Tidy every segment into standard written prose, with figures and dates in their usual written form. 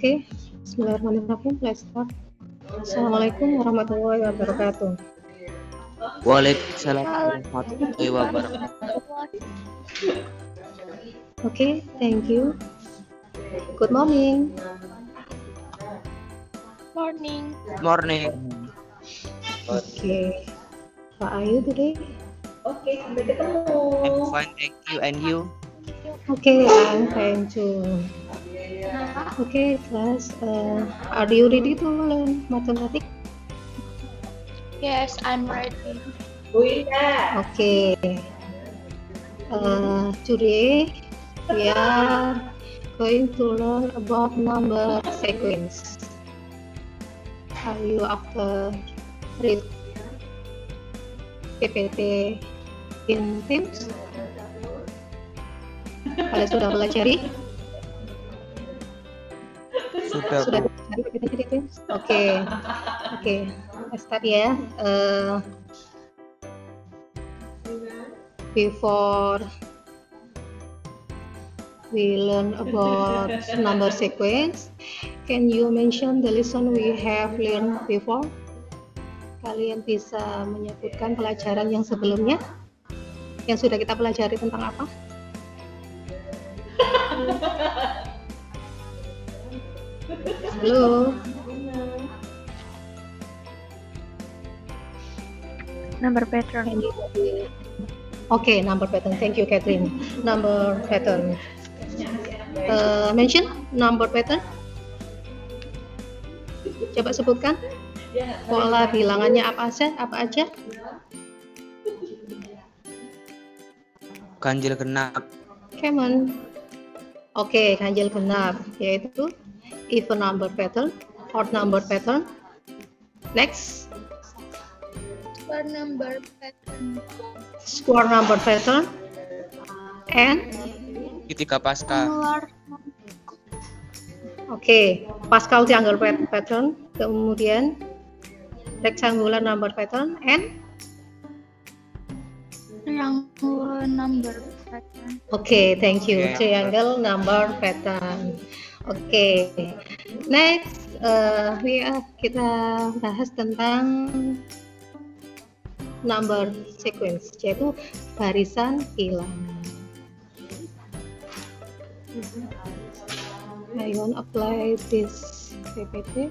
Oke, bismillahirrahmanirrahim. Let's start. Assalamualaikum warahmatullahi wabarakatuh. Waalaikumsalam warahmatullahi wabarakatuh. Okay, thank you. Good morning. Morning. Okay. How are you today? Oke, sampai ketemu. I'm fine, thank you. And you? Okay, I'm fine too. Okay, class. Are you ready to learn mathematics? Yes, I'm ready. Bu Indah. Okay. Today we are going to learn about number sequence. Are you after read PPT in Teams? Kalian sudah pelajari? Sudah. Sudah pelajari PPT di Teams? Oke. Let's start ya. Before we learn about number sequence, can you mention the lesson we have learned before? Kalian bisa menyebutkan pelajaran yang sebelumnya yang sudah kita pelajari tentang apa? Halo. Number pattern. Okay, number pattern. Thank you, Catherine. Number pattern. Mention number pattern. Coba sebutkan pola bilangannya apa aja? Ganjil genap. Come on. Oke, ganjil genap yaitu even number pattern, odd number pattern. Next. Square number pattern. And Ketika pasca. Oke, Pascal triangle pattern, kemudian rectangular number pattern, and Triangle number pattern. Oke, thank you. Okay. Triangle number pattern. Oke, next kita bahas tentang number sequence, yaitu barisan bilangan. I want apply this PPT.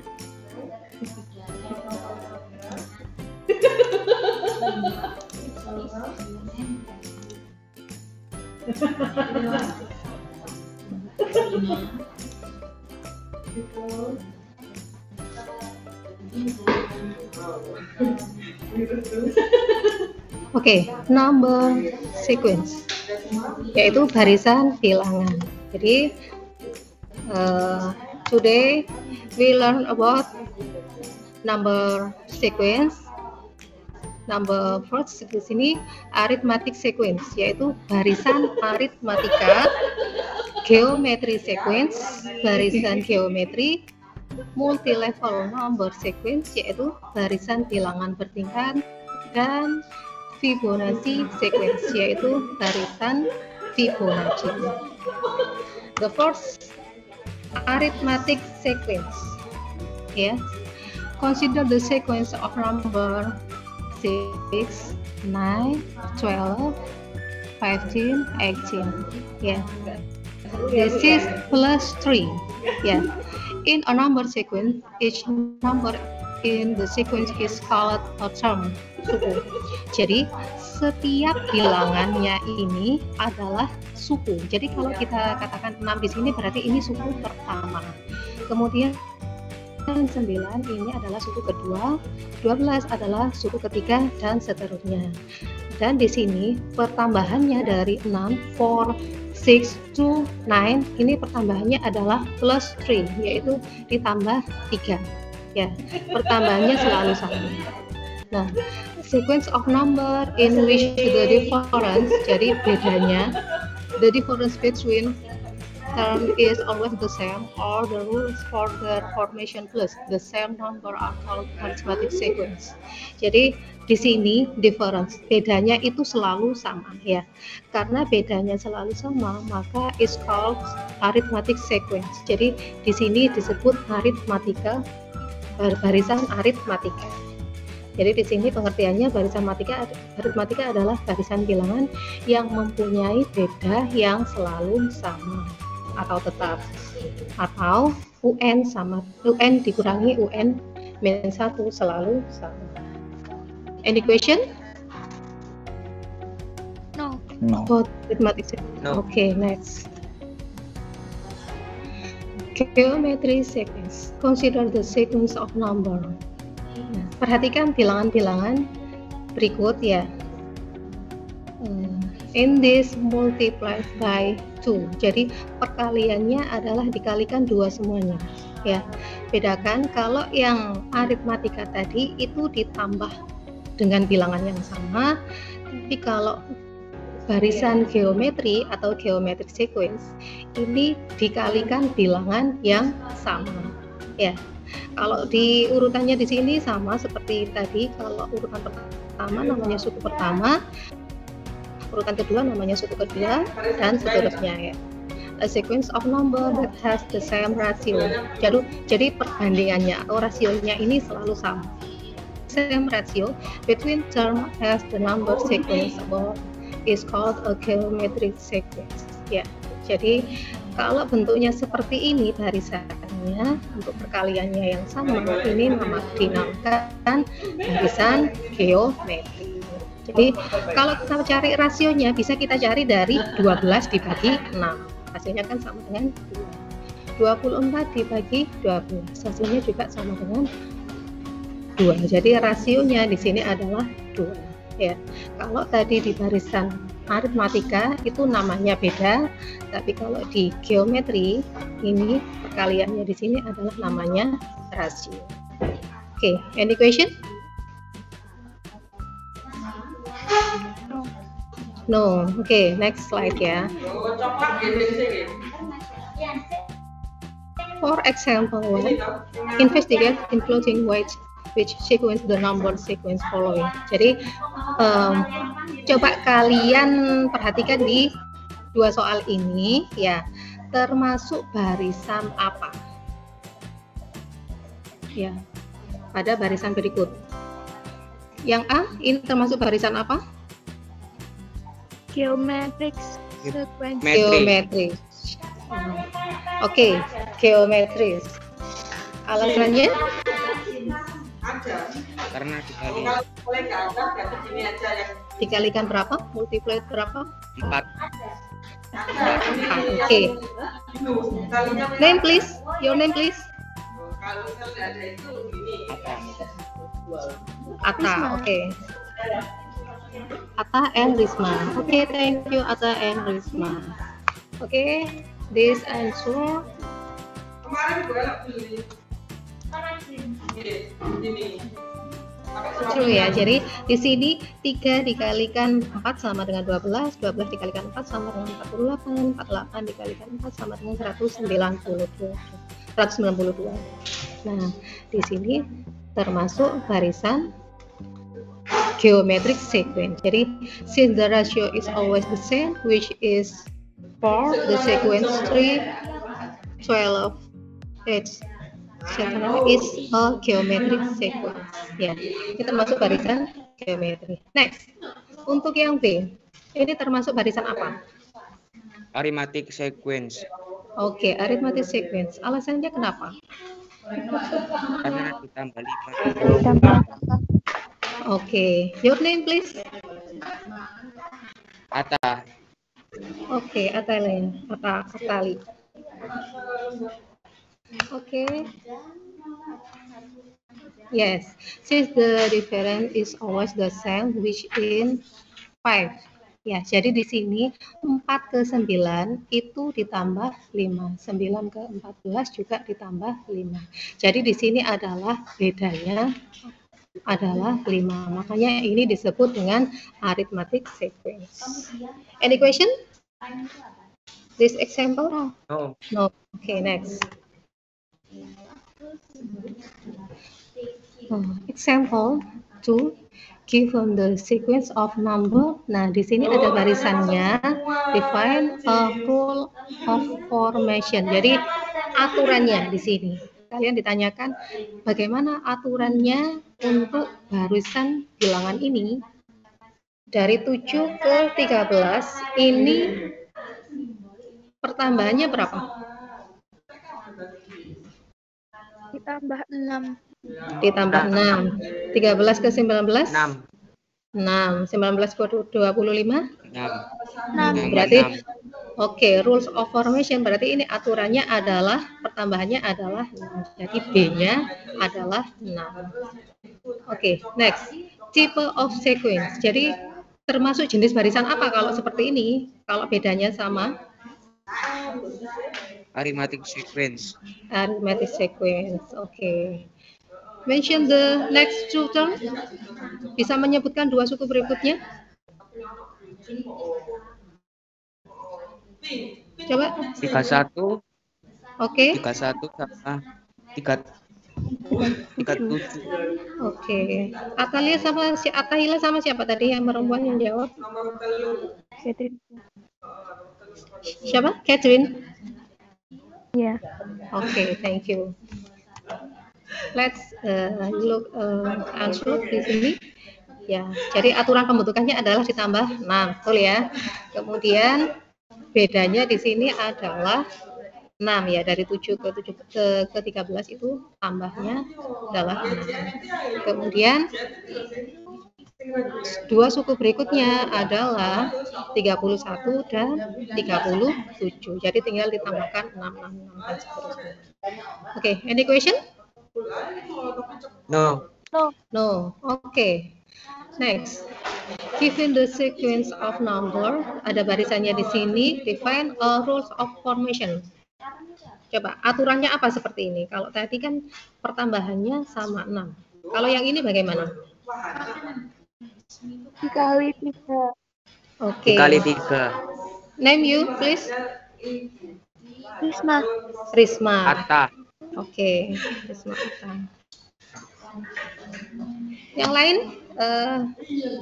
Oke, number sequence yaitu barisan bilangan. Jadi today we learn about number sequence. Number first di sini arithmetic sequence yaitu barisan aritmatika, geometry sequence, barisan geometri, multi-level number sequence yaitu barisan bilangan bertingkat, dan Fibonacci sequence yaitu barisan Fibonacci. The first arithmetic sequence. Yeah. Consider the sequence of number 6, 9, 12, 15, 18. Yeah. This is plus 3. Yeah. In a number sequence, each number in the sequence is called a term, suku. Jadi setiap bilangannya ini adalah suku. Jadi kalau kita katakan 6 di sini berarti ini suku pertama. Kemudian 9 ini adalah suku kedua, 12 adalah suku ketiga, dan seterusnya. Dan di sini pertambahannya dari 6, 4, 6 to 9 ini pertambahannya adalah plus 3, yaitu ditambah 3. Ya, pertambahannya selalu sama. Nah, sequence of number in which the difference, jadi bedanya, the difference between term is always the same, or the rules for the formation plus the same number are called arithmetic sequence. Jadi di sini difference, bedanya itu selalu sama ya. Karena bedanya selalu sama, maka is called arithmetic sequence. Jadi di sini disebut aritmatika, barisan aritmatika. Jadi di sini pengertiannya barisan aritmatika adalah barisan bilangan yang mempunyai beda yang selalu sama atau tetap, atau UN dikurangi UN min 1 selalu sama. Any question? No. About arithmetic sequence. No. Okay, next. Geometry sequence. Consider the sequence of number. Nah, perhatikan bilangan-bilangan berikut ya. In this multiplied by 2. Jadi perkaliannya adalah dikalikan 2 semuanya. Ya. Bedakan kalau yang aritmatika tadi itu ditambah dengan bilangan yang sama, tapi kalau barisan geometri atau geometric sequence ini dikalikan bilangan yang sama. Ya. Kalau di urutannya di sini sama seperti tadi, kalau urutan pertama namanya suku pertama, urutan kedua namanya suku kedua, dan seterusnya ya. A sequence of number that has the same ratio. Jadi perbandingannya atau rasionya ini selalu sama. Same ratio between term as the number sequence above is called a geometric sequence. Ya. Jadi kalau bentuknya seperti ini barisannya untuk perkaliannya yang sama, ini dinamakan barisan geometri. Jadi kalau kita cari rasionya bisa kita cari dari 12 dibagi 6. Hasilnya kan sama dengan 2. 24 dibagi 12. Hasilnya juga sama dengan 2. Jadi rasionya di sini adalah 2. Ya. Kalau tadi di barisan aritmatika itu namanya beda, tapi kalau di geometri ini perkaliannya di sini adalah namanya rasio. Oke, any question? No. Okay, next slide ya. For example, investigate including which sequence the number sequence following. Jadi coba kalian perhatikan di dua soal ini ya, termasuk barisan apa? Ya, pada barisan berikut. Yang A ini termasuk barisan apa? Geometric sequence. Geometris. Oke, geometris. Alasannya? Karena Dikalikan berapa? Multiplied berapa? 4. Oke. Name please. Your name please. Atta. Oke. Atta and Risma. Oke, thank you Atta and Risma. Oke, this answer. True ya. Jadi di sini 3 dikalikan 4 sama dengan 12, 12 dikalikan 4 sama dengan 48, 48 dikalikan 4 sama dengan 192. Nah, di sini termasuk barisan geometric sequence. Jadi since the ratio is always the same, which is 4, the sequence 3, 12, 8, etc. is a geometric sequence. Ya, ini termasuk barisan geometri. Next, untuk yang B, ini termasuk barisan apa? Arithmetic sequence. Oke, arithmetic sequence. Alasannya kenapa? Karena ditambah 5. Oke, your name please. Atta. Oke, Atali. Oke. Yes, since the difference is always the same, which in 5. Ya, jadi di sini 4 ke 9 itu ditambah 5, 9 ke 14 juga ditambah 5. Jadi di sini adalah bedanya adalah 5. Makanya ini disebut dengan arithmetic sequence. Any question? This example? No. No. Okay, next. Example 2. Given the sequence of number. Nah, di sini ada barisannya. Define a rule of formation. Jadi aturannya di sini. Kalian ditanyakan bagaimana aturannya untuk barisan bilangan ini. Dari 7 ke 13 ini pertambahannya berapa? Ditambah 6. Ditambah 6. 13 ke 19? 6. 6. 19 ke 25? 6. Berarti oke, rules of formation berarti ini aturannya adalah pertambahannya adalah 6. Jadi B-nya adalah 6. Oke, next. Type of sequence. Jadi termasuk jenis barisan apa kalau seperti ini? Kalau bedanya sama? Arithmetic sequence. Arithmetic sequence. Oke. Mention the next two term. Bisa menyebutkan dua suku berikutnya? Coba. 31. Oke. 31 sama 37. Oke. Atahila sama siapa tadi yang perempuan yang jawab? Catherine. Siapa? Catherine? Iya. Oke, thank you. Let's look answer di sini. Ya, jadi aturan pembentukannya adalah ditambah 6, betul ya. Kemudian bedanya di sini adalah 6 ya, dari 7 ke 13 itu tambahnya adalah 6. Kemudian dua suku berikutnya adalah 31 dan 37. Jadi tinggal ditambahkan 6, 6, 6 dan seterusnya. Oke, any question? No. No. Oke. Next. Given the sequence of number, ada barisannya di sini, define a rules of formation. Coba, aturannya apa seperti ini? Kalau tadi kan pertambahannya sama 6. Kalau yang ini bagaimana? Dikali 3. Oke. Dikali 3. Name you, please. Risma. Atta. Oke, Risma Atta. Yang lain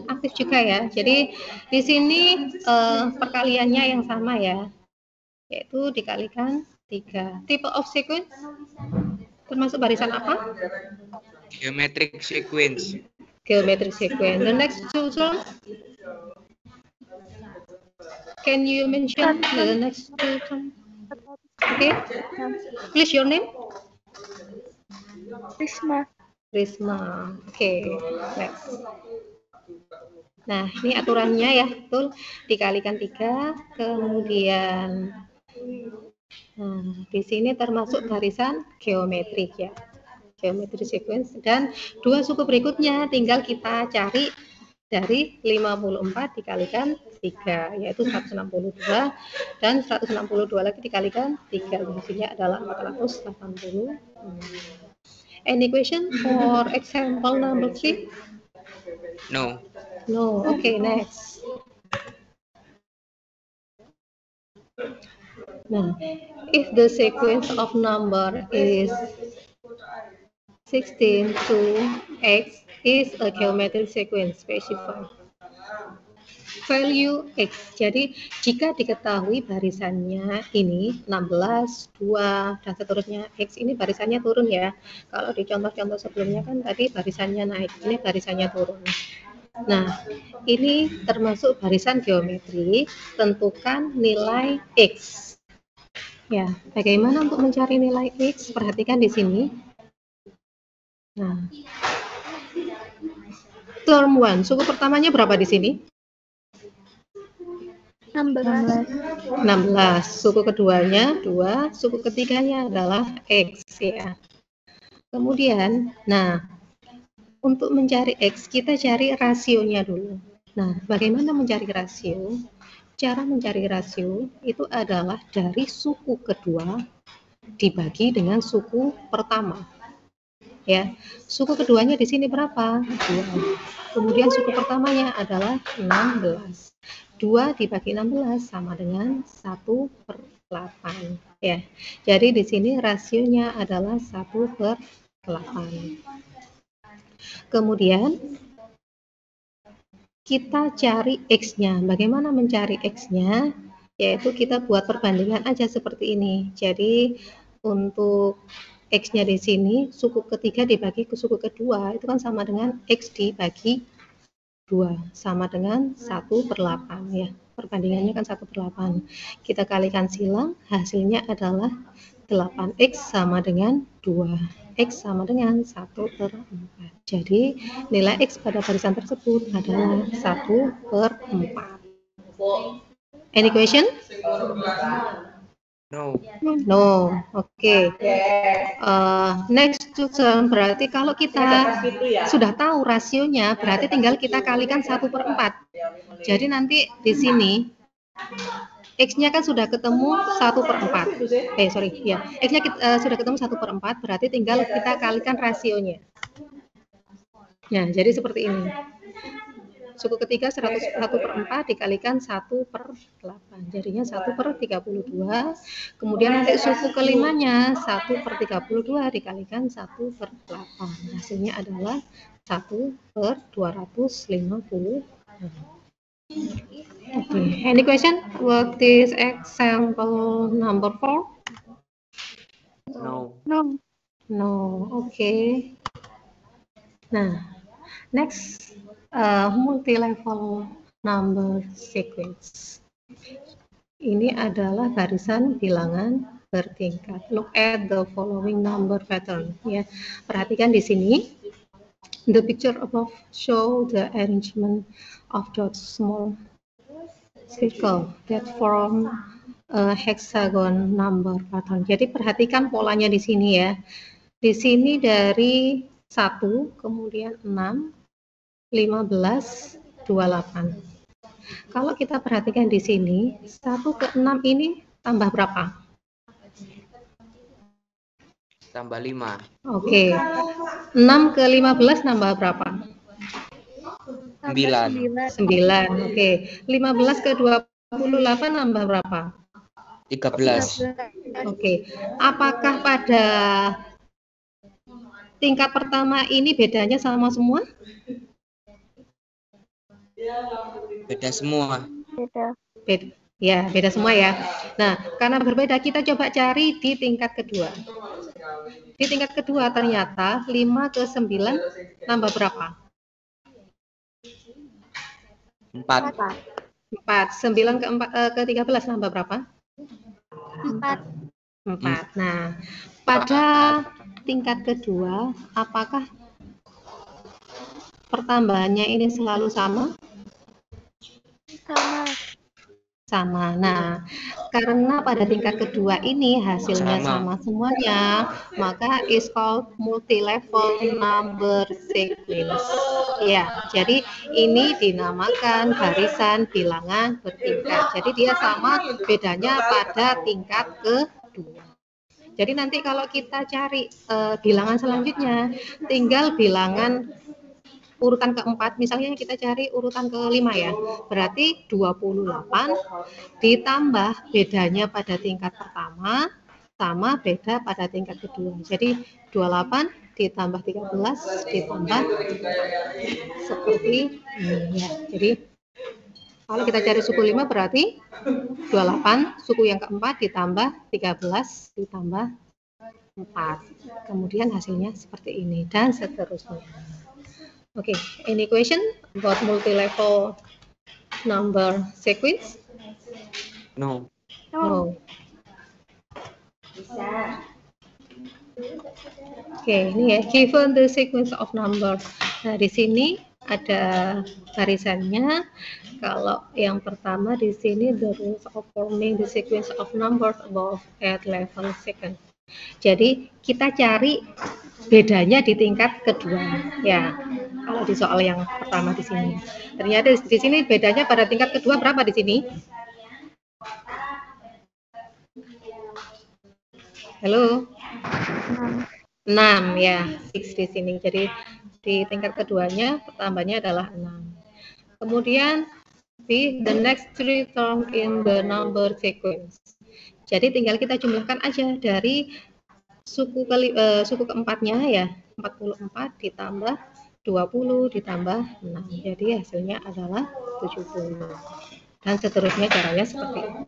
aktif juga ya. Jadi di sini perkaliannya yang sama ya, yaitu dikalikan 3. Type of sequence termasuk barisan apa? Geometric sequence. Geometric sequence. The next two terms. Can you mention the next two terms? Okay. Please your name. Risma. Oke, next. Nah, ini aturannya ya, betul. Dikalikan 3, kemudian di sini termasuk barisan geometrik ya. Geometrik sequence, dan dua suku berikutnya tinggal kita cari dari 54 dikalikan 3, yaitu 162, dan 162 lagi dikalikan 3, hasilnya adalah 480. Any question for example number 3? No. No. Okay, next. Now, if the sequence of number is 16 to x is a geometric sequence specified. Value x. Jadi jika diketahui barisannya ini 16, 2 dan seterusnya, x ini barisannya turun ya. Kalau di contoh-contoh sebelumnya kan tadi barisannya naik, ini barisannya turun. Nah, ini termasuk barisan geometri. Tentukan nilai x. Ya, bagaimana untuk mencari nilai x? Perhatikan di sini. Nah, term 1, suku pertamanya berapa di sini? 16. Suku keduanya 2, suku ketiganya adalah x ya. Kemudian, nah, untuk mencari x kita cari rasionya dulu. Nah, bagaimana mencari rasio? Cara mencari rasio itu adalah dari suku kedua dibagi dengan suku pertama. Ya, suku keduanya di sini berapa? 2. Kemudian suku pertamanya adalah 16. 2 dibagi 16 sama dengan 1/8 ya. Jadi di sini rasionya adalah 1/8. Kemudian kita cari X-nya. Bagaimana mencari X-nya? Yaitu kita buat perbandingan aja seperti ini. Jadi untuk X-nya di sini, suku ketiga dibagi ke suku kedua, itu kan sama dengan X dibagi 2, sama dengan 1/8 ya. Perbandingannya kan 1/8. Kita kalikan silang, hasilnya adalah 8X sama dengan 2. X sama dengan 1/4. Jadi nilai X pada barisan tersebut adalah 1/4. Any question? No. No. Oke. Next question, berarti kalau kita sudah tahu rasionya, berarti tinggal kita kalikan 1/4. Jadi nanti di sini X-nya kan sudah ketemu 1/4. X-nya sudah ketemu 1/4, berarti tinggal kita kalikan rasionya. Ya, jadi seperti ini. Suku ketiga 1/4 dikalikan 1/8. Jadinya 1/32. Kemudian nanti suku kelimanya 1/32 dikalikan 1/8. Hasilnya adalah 1/250. Okay. Any question about this example number 4? No. No. No. Okay. Nah, next multi-level number sequence. Ini adalah barisan bilangan bertingkat. Look at the following number pattern. Ya, perhatikan di sini. The picture above show the arrangement of the small circle that form a hexagon number pattern. Jadi perhatikan polanya di sini ya. Di sini dari 1, kemudian 6, 15, 28. Kalau kita perhatikan di sini, 1 ke 6 ini tambah berapa? Tambah 5. Oke. 6 ke 15 nambah berapa? 9. 9. Oke. 15 ke 28 nambah berapa? 13. Oke. Apakah pada tingkat pertama ini bedanya sama semua? Beda semua. Beda. Beda semua ya. Nah, karena berbeda kita coba cari di tingkat kedua. Di tingkat kedua ternyata 5 ke 9 nambah berapa? 4. 4. 9 ke 13 nambah berapa? 4. Nah, pada tingkat kedua apakah pertambahannya ini selalu sama? Sama. Nah, karena pada tingkat kedua ini hasilnya sama semuanya, maka is called multi-level number sequence. Ya, jadi ini dinamakan barisan bilangan bertingkat. Jadi dia sama, bedanya pada tingkat kedua. Jadi nanti kalau kita cari bilangan selanjutnya, tinggal bilangan urutan keempat, misalnya kita cari urutan kelima ya, berarti 28 ditambah bedanya pada tingkat pertama sama beda pada tingkat kedua. Jadi 28 ditambah 13 ditambah seperti ini ya. Jadi kalau kita cari suku 5 berarti 28, suku yang keempat ditambah 13 ditambah 4. Kemudian hasilnya seperti ini dan seterusnya. Okay, any question about multi-level number sequence? No. No. Bisa. Oke, ini ya, given the sequence of numbers. Nah, di sini ada barisannya. Kalau yang pertama di sini the rules of forming the sequence of numbers above at level second. Jadi kita cari bedanya di tingkat kedua, ya. Kalau di soal yang pertama di sini, ternyata di sini bedanya pada tingkat kedua berapa di sini? Halo? 6 ya, 6 di sini. Jadi di tingkat keduanya pertambahannya adalah 6. Kemudian be the next three term in the number sequence. Jadi tinggal kita jumlahkan aja dari suku keempatnya ya, 44 ditambah 20 ditambah 6. Jadi hasilnya adalah 70. Dan seterusnya caranya seperti ini.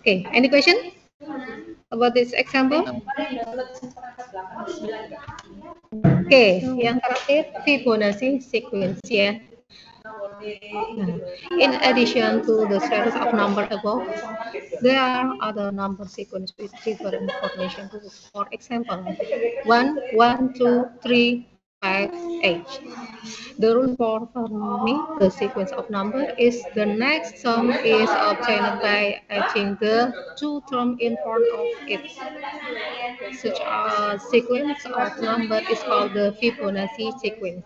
Oke, any question about this example? Oke, yang terakhir Fibonacci sequence ya. In addition to the series of number above, there are other number sequence with different information. For example, 1, 1, 2, 3, 5, 8. The rule for forming the sequence of number is the next sum is obtained by adding the two terms in front of it. Such a sequence of number is called the Fibonacci sequence.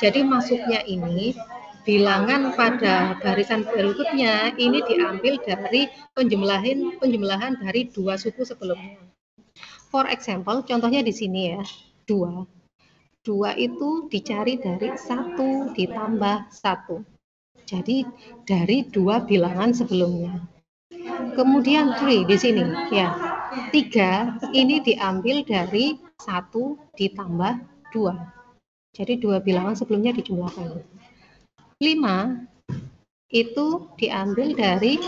Jadi maksudnya ini bilangan pada barisan berikutnya ini diambil dari penjumlahan dari dua suku sebelumnya. For example, contohnya di sini ya, 2. 2 itu dicari dari 1 ditambah 1. Jadi dari dua bilangan sebelumnya. Kemudian 3 di sini ya. 3 ini diambil dari 1 ditambah 2. Jadi dua bilangan sebelumnya dijumlahkan. 5 itu diambil dari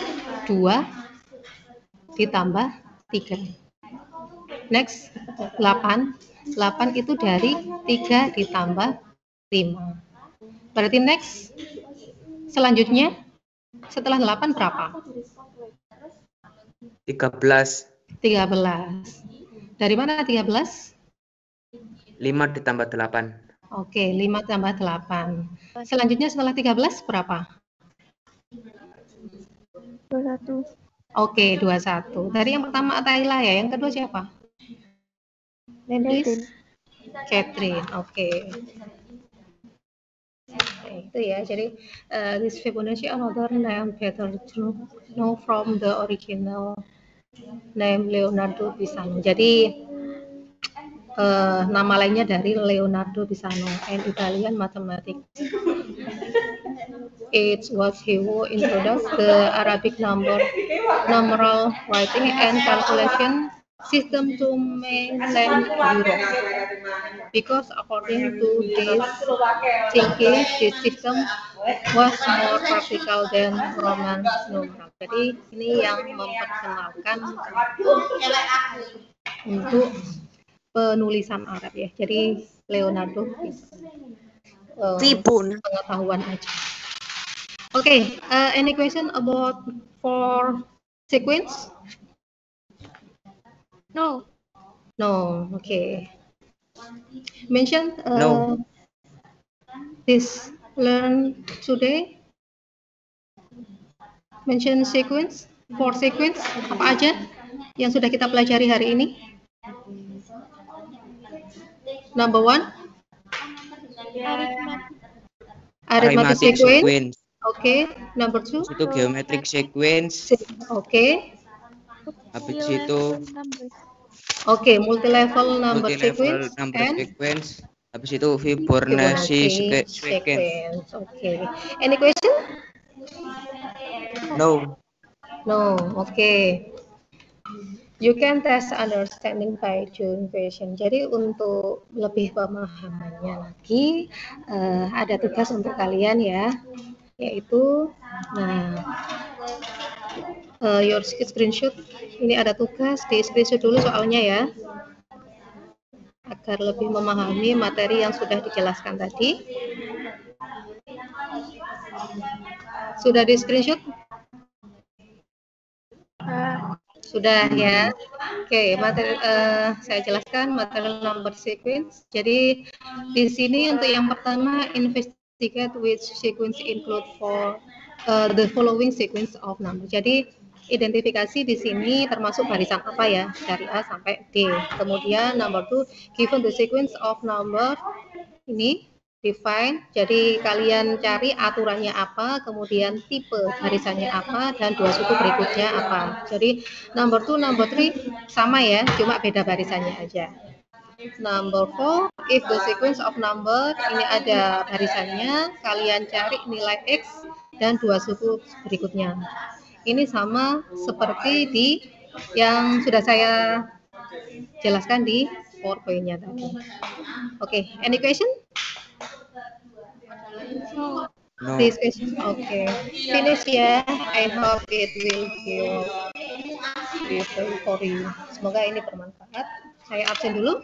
2 ditambah 3. Next, 8 itu dari 3 ditambah 5. Berarti next, selanjutnya setelah 8 berapa? 13. 13. Dari mana 13? 5 ditambah 8. Oke, 5 tambah 8. Selanjutnya setelah 13 berapa? 21. Oke, 21. Dari yang pertama Atayla ya, yang kedua siapa? Lendis? Catherine. Oke. Itu ya, jadi this Fibonacci another name better to know from the original name Leonardo Pisano. Jadi nama lainnya dari Leonardo Pisano, an Italian mathematics. It was he who introduced the Arabic numeral writing and calculation system to mainland Europe. Because according to this thinking, this system was more practical than Roman numeral. Jadi ini yang memperkenalkan untuk penulisan Arab ya. Jadi Leonardo pengetahuan aja. Okay, any question about for sequence? No. No, okay. Mention No. this learn today. Mention sequence, for sequence apa aja yang sudah kita pelajari hari ini? Number 1, arithmetic sequence. Okay, number 2. Itu geometric sequence. Okay. Habis itu Oke, multi-level number multi-level sequence. number And sequence. Habis itu Fibonacci sequence. Okay. Any question? No. No. Okay. You can test understanding by doing question. Jadi untuk lebih pemahamannya lagi, ada tugas untuk kalian ya, yaitu, your screenshot. Ini ada tugas, di screenshot dulu soalnya ya, agar lebih memahami materi yang sudah dijelaskan tadi. Sudah di screenshot? Sudah ya. Oke, materi saya jelaskan materi number sequence. Jadi di sini untuk yang pertama, investigate which sequence include for the following sequence of number. Jadi identifikasi di sini termasuk barisan apa ya, dari A sampai D. Kemudian number 2, given the sequence of number, ini define, jadi kalian cari aturannya apa, kemudian tipe barisannya apa, dan dua suku berikutnya apa. Jadi number 2, number 3 sama ya, cuma beda barisannya aja. Number 4, if the sequence of number, ini ada barisannya, kalian cari nilai X dan 2 suku berikutnya. Ini sama seperti di yang sudah saya jelaskan di PowerPoint-nya tadi. Oke, any question? No. This question, okay. Finish ya. I hope it will be useful for you. Semoga ini bermanfaat. Saya absen dulu.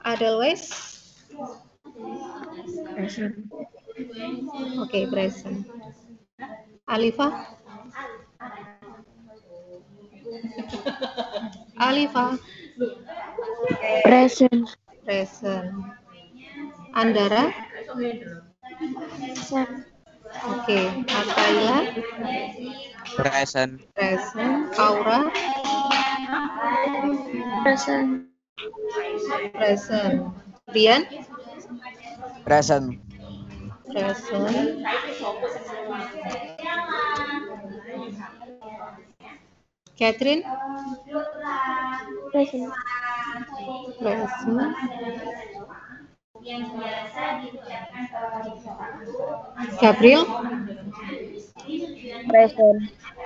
Otherwise, Present. okay, present. Alifa? Alifa? Present. Present. Andara? Present. Oke. Akaila? Present. Present. Aura? Present. Present. Rian? Present. Present. Catherine? Present. Present. Gabriel? Present.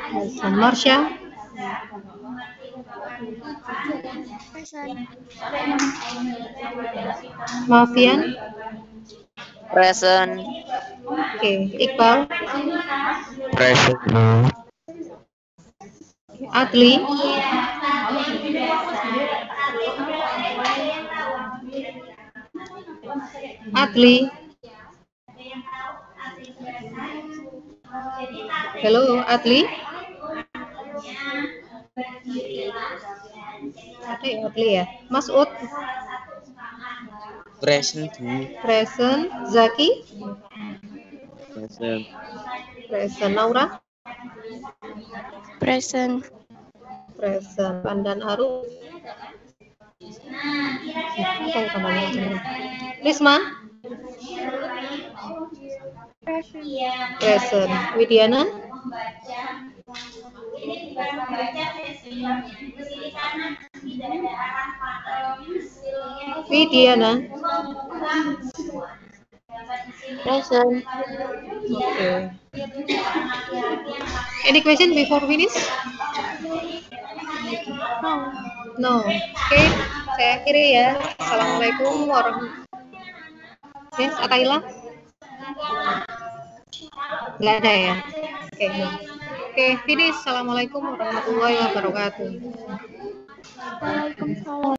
Present. Marsha? Present. Mafian? Present. Oke. Iqbal? Present. Adli? Adli? Halo, Adli? Ada ya Adli ya? Mas Ut? Present. Present. Zaki? Present. Present. Laura? Present. Present. Pandan Aru? Apa ya pandannya? Risma? Present. Present. Widiana? Widiana? Present. Okay. Any question before finish? No. No. Oke, saya akhiri ya. Assalamualaikum warahmatullahi wabarakatuh. Yes, Akaila? Nggak ada ya? Oke, Oke, finish. Assalamualaikum warahmatullahi wabarakatuh. Waalaikumsalam.